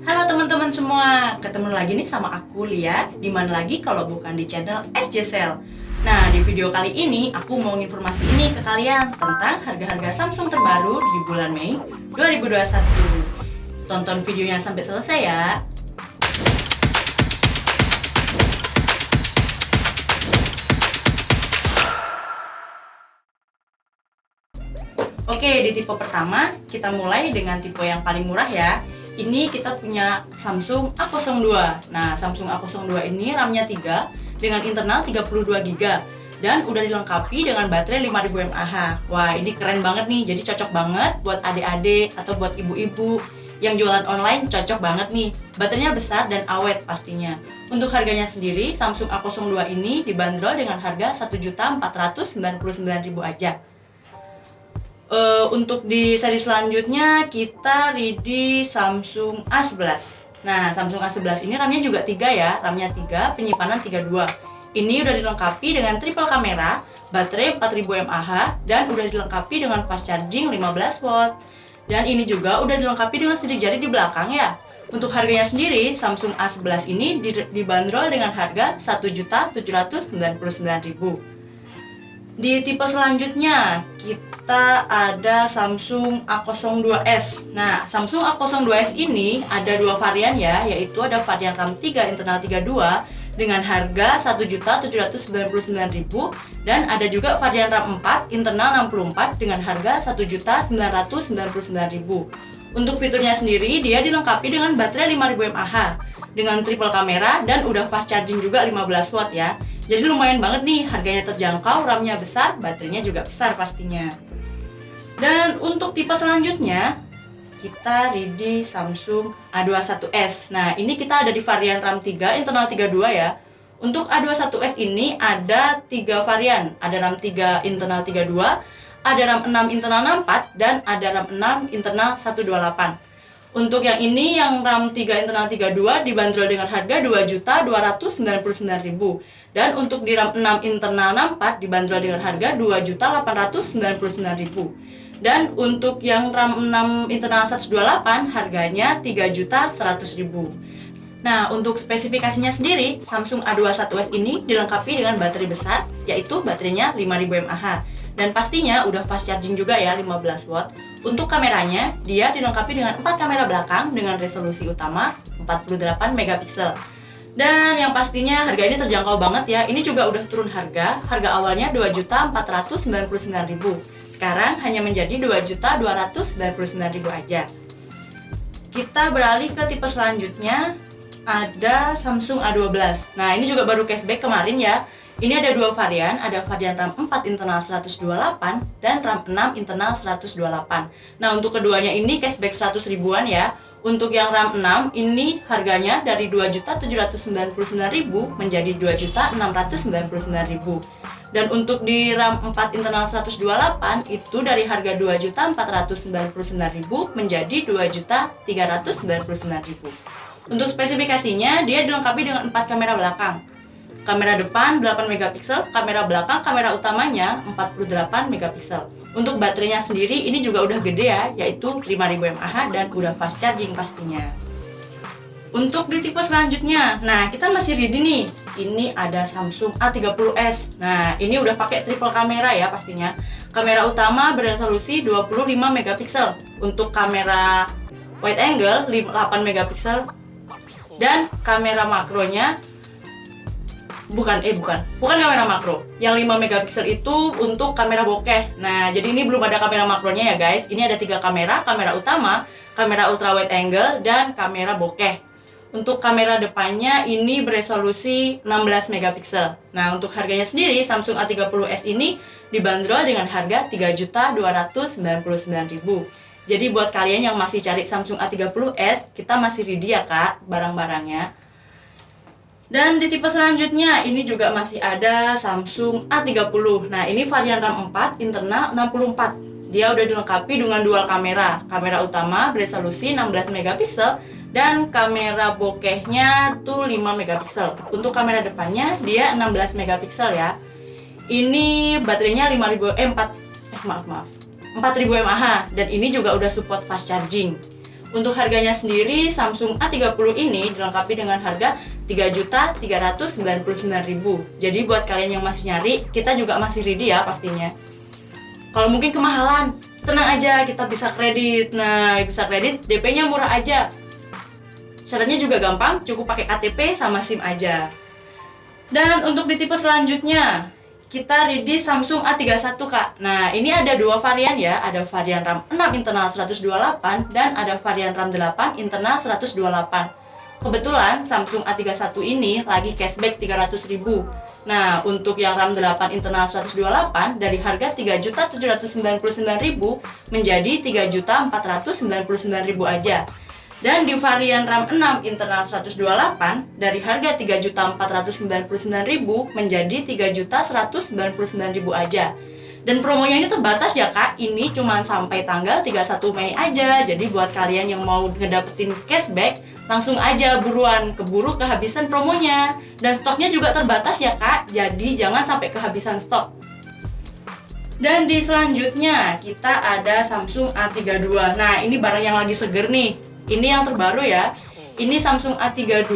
Halo teman-teman semua, ketemu lagi nih sama aku Lia. Dimana lagi kalau bukan di channel SJ Sale. Nah, di video kali ini aku mau informasi ini ke kalian tentang harga-harga Samsung terbaru di bulan Mei 2021. Tonton videonya sampai selesai ya. Oke, di tipe pertama kita mulai dengan tipe yang paling murah ya. Ini kita punya Samsung A02. Nah, Samsung A02 ini RAM-nya 3 dengan internal 32GB dan udah dilengkapi dengan baterai 5000 mAh. Wah, ini keren banget nih. Jadi cocok banget buat adik-adik atau buat ibu-ibu yang jualan online, cocok banget nih. Baterainya besar dan awet pastinya. Untuk harganya sendiri, Samsung A02 ini dibanderol dengan harga Rp1.499.000 aja. Untuk di seri selanjutnya kita ready Samsung A11. Nah, Samsung A11 ini RAM-nya juga 3 ya, RAM-nya 3, penyimpanan 32. Ini udah dilengkapi dengan triple kamera, baterai 4000 mAh, dan udah dilengkapi dengan fast charging 15 watt. Dan ini juga udah dilengkapi dengan sidik jari di belakang ya. Untuk harganya sendiri, Samsung A11 ini dibanderol dengan harga Rp1.799.000. Di tipe selanjutnya, kita ada Samsung A02s. Nah, Samsung A02s ini ada dua varian ya, yaitu ada varian RAM 3 internal 32 dengan harga Rp1.799.000 dan ada juga varian RAM 4 internal 64 dengan harga Rp1.999.000. Untuk fiturnya sendiri, dia dilengkapi dengan baterai 5000 mAh dengan triple kamera dan udah fast charging juga 15 watt ya. Jadi lumayan banget nih, harganya terjangkau, RAM-nya besar, baterainya juga besar pastinya. Dan untuk tipe selanjutnya, kita ready Samsung A21s. Nah, ini kita ada di varian RAM 3 internal 32 ya. Untuk A21s ini ada 3 varian. Ada RAM 3 internal 32, ada RAM 6 internal 64, dan ada RAM 6 internal 128. Untuk yang ini, yang RAM 3 internal 32 dibanderol dengan harga Rp2.299.000. Dan untuk di RAM 6 internal 64 dibanderol dengan harga Rp2.899.000. Dan untuk yang RAM 6 internal 128 harganya Rp3.100.000. Nah, untuk spesifikasinya sendiri, Samsung A21s ini dilengkapi dengan baterai besar, yaitu baterainya 5000 mAh. Dan pastinya udah fast charging juga ya, 15 watt. Untuk kameranya, dia dilengkapi dengan 4 kamera belakang dengan resolusi utama 48 megapiksel. Dan yang pastinya harga ini terjangkau banget ya. Ini juga udah turun harga. Harga awalnya Rp2.499.000. Sekarang hanya menjadi Rp2.299.000 aja. Kita beralih ke tipe selanjutnya, ada Samsung A12. Nah, ini juga baru cashback kemarin ya. Ini ada dua varian, ada varian RAM 4 internal 128 dan RAM 6 internal 128. Nah, untuk keduanya ini cashback 100 ribuan ya. Untuk yang RAM 6 ini harganya dari Rp2.799.000 menjadi Rp2.699.000. Dan untuk di RAM 4 internal 128 itu dari harga Rp2.499.000 menjadi Rp2.399.000. Untuk spesifikasinya, dia dilengkapi dengan 4 kamera belakang. Kamera depan 8 megapiksel, kamera belakang, kamera utamanya 48 megapiksel. Untuk baterainya sendiri ini juga udah gede ya, yaitu 5000 mAh dan udah fast charging pastinya. Untuk di tipe selanjutnya, nah kita masih ready nih. Ini ada Samsung A30s. Nah, ini udah pakai triple kamera ya pastinya. Kamera utama beresolusi 25 megapiksel. Untuk kamera wide angle 8 megapiksel dan kamera makronya bukan kamera makro. Yang 5 megapiksel itu untuk kamera bokeh. Nah, jadi ini belum ada kamera makronya ya guys. Ini ada 3 kamera, kamera utama, kamera ultra wide angle, dan kamera bokeh. Untuk kamera depannya ini beresolusi 16 megapiksel. Nah, untuk harganya sendiri Samsung A30s ini dibanderol dengan harga Rp3.299.000. Jadi buat kalian yang masih cari Samsung A30s, kita masih ready ya kak barang-barangnya. Dan di tipe selanjutnya ini juga masih ada Samsung A30. Nah, ini varian RAM 4 internal 64. Dia udah dilengkapi dengan dual kamera. Kamera utama beresolusi 16 megapiksel dan kamera bokehnya tuh 5 megapiksel. Untuk kamera depannya dia 16 megapiksel ya. Ini baterainya 4000 mAh dan ini juga udah support fast charging. Untuk harganya sendiri, Samsung A30 ini dilengkapi dengan harga Rp3.399.000. Jadi buat kalian yang masih nyari, kita juga masih ready ya pastinya. Kalau mungkin kemahalan, tenang aja, kita bisa kredit. Nah, bisa kredit, DP-nya murah aja. Syaratnya juga gampang, cukup pakai KTP sama SIM aja. Dan untuk di tipe selanjutnya, kita ready Samsung A31 Kak. Nah, ini ada dua varian ya, ada varian RAM 6 internal 128 dan ada varian RAM 8 internal 128. Kebetulan Samsung A31 ini lagi cashback 300.000. Nah, untuk yang RAM 8 internal 128 dari harga 3.799.000 menjadi 3.499.000 aja. Dan di varian RAM 6 internal 128 dari harga 3.499.000 menjadi 3.199.000 aja. Dan promonya ini terbatas ya Kak, ini cuma sampai tanggal 31 Mei aja. Jadi buat kalian yang mau ngedapetin cashback, langsung aja buruan, keburu kehabisan promonya. Dan stoknya juga terbatas ya Kak, jadi jangan sampai kehabisan stok. Dan di selanjutnya kita ada Samsung A32. Nah, ini barang yang lagi seger nih. Ini yang terbaru ya. Ini Samsung A32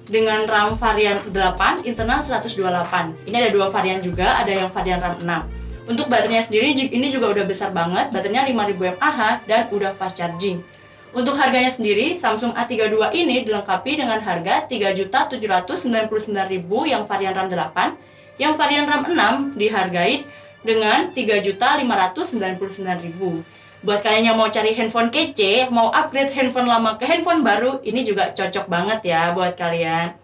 dengan RAM varian 8 internal 128. Ini ada dua varian juga, ada yang varian RAM 6. Untuk baterainya sendiri ini juga udah besar banget, baterainya 5000 mAh dan udah fast charging. Untuk harganya sendiri, Samsung A32 ini dilengkapi dengan harga Rp3.799.000 yang varian RAM 8, yang varian RAM 6 dihargai dengan Rp3.599.000. Buat kalian yang mau cari handphone kece, mau upgrade handphone lama ke handphone baru, ini juga cocok banget ya buat kalian.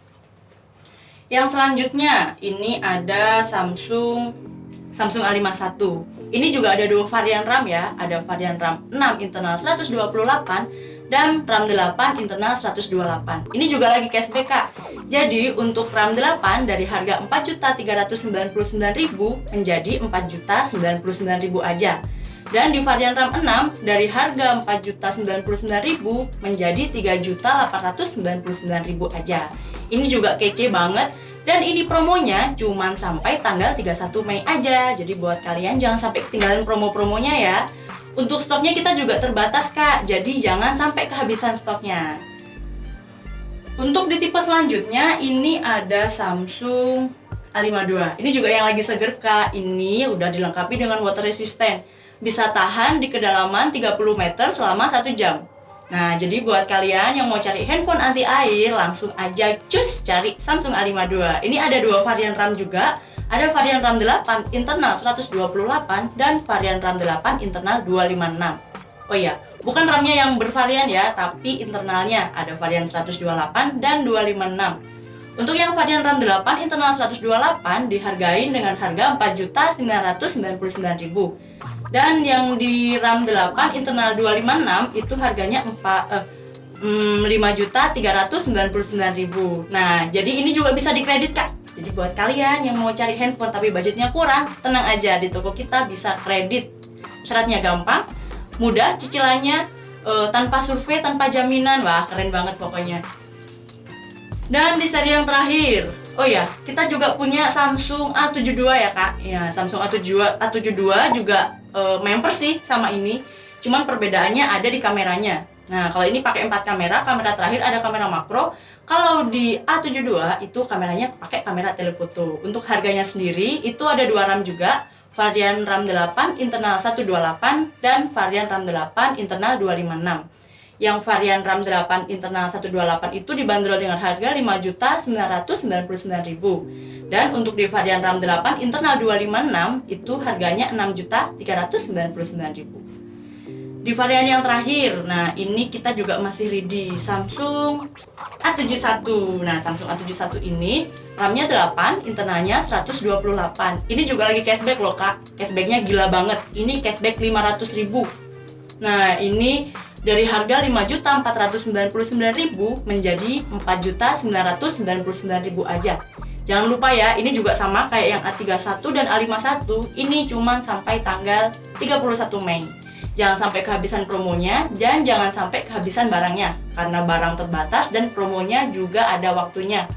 Yang selanjutnya, ini ada Samsung A51. Ini juga ada dua varian RAM ya, ada varian RAM 6 internal 128 dan RAM 8 internal 128. Ini juga lagi cashback Kak. Jadi untuk RAM 8 dari harga Rp4.399.000 menjadi Rp4.099.000 aja. Dan di varian RAM 6 dari harga Rp4.099.000 menjadi Rp3.899.000 aja. Ini juga kece banget. Dan ini promonya cuma sampai tanggal 31 Mei aja. Jadi buat kalian jangan sampai ketinggalan promo-promonya ya. Untuk stoknya kita juga terbatas Kak, jadi jangan sampai kehabisan stoknya. Untuk di tipe selanjutnya ini ada Samsung A52. Ini juga yang lagi seger Kak. Ini udah dilengkapi dengan water resistant. Bisa tahan di kedalaman 30 meter selama 1 jam. Nah, jadi buat kalian yang mau cari handphone anti air, langsung aja cus cari Samsung A52. Ini ada dua varian RAM juga. Ada varian RAM 8 internal 128 dan varian RAM 8 internal 256. Oh iya, bukan RAM-nya yang bervarian ya, tapi internalnya ada varian 128 dan 256. Untuk yang varian RAM 8 internal 128 dihargain dengan harga Rp4.999.000. Dan yang di RAM 8 internal 256 itu harganya Rp5.399.000. Nah, jadi ini juga bisa dikredit Kak. Jadi buat kalian yang mau cari handphone tapi budgetnya kurang, tenang aja, di toko kita bisa kredit. Syaratnya gampang, mudah, cicilannya tanpa survei, tanpa jaminan. Wah, keren banget pokoknya. Dan di seri yang terakhir, oh ya, kita juga punya Samsung A72 ya Kak. Ya, Samsung A72 juga member sih sama ini. Cuman perbedaannya ada di kameranya. Nah, kalau ini pakai 4 kamera, kamera terakhir ada kamera makro. Kalau di A72 itu kameranya pakai kamera telefoto. Untuk harganya sendiri itu ada 2 RAM juga, varian RAM 8 internal 128 dan varian RAM 8 internal 256. Yang varian RAM 8 internal 128 itu dibanderol dengan harga Rp5.999.000. Dan untuk di varian RAM 8 internal 256 itu harganya Rp6.399.000. Di varian yang terakhir, nah ini kita juga masih ready Samsung A71. Nah, Samsung A71 ini RAM-nya 8, internalnya 128. Ini juga lagi cashback loh Kak. Cashbacknya gila banget. Ini cashback 500.000. Nah, ini dari harga Rp5.499.000 menjadi Rp4.999.000 aja. Jangan lupa ya, ini juga sama kayak yang A31 dan A51. Ini cuma sampai tanggal 31 Mei. Jangan sampai kehabisan promonya dan jangan sampai kehabisan barangnya, karena barang terbatas dan promonya juga ada waktunya.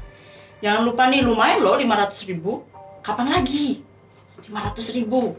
Jangan lupa nih, lumayan loh 500.000. Kapan lagi? 500.000.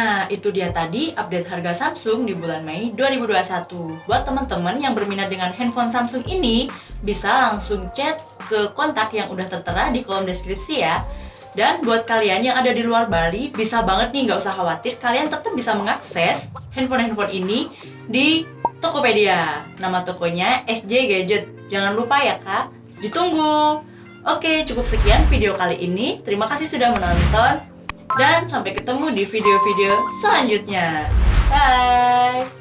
Nah, itu dia tadi update harga Samsung di bulan Mei 2021. Buat teman-teman yang berminat dengan handphone Samsung ini, bisa langsung chat ke kontak yang udah tertera di kolom deskripsi ya. Dan buat kalian yang ada di luar Bali, bisa banget nih, nggak usah khawatir, kalian tetap bisa mengakses handphone-handphone ini di Tokopedia. Nama tokonya SJ Gadget. Jangan lupa ya kak, ditunggu. Oke, cukup sekian video kali ini. Terima kasih sudah menonton. Dan sampai ketemu di video-video selanjutnya. Bye!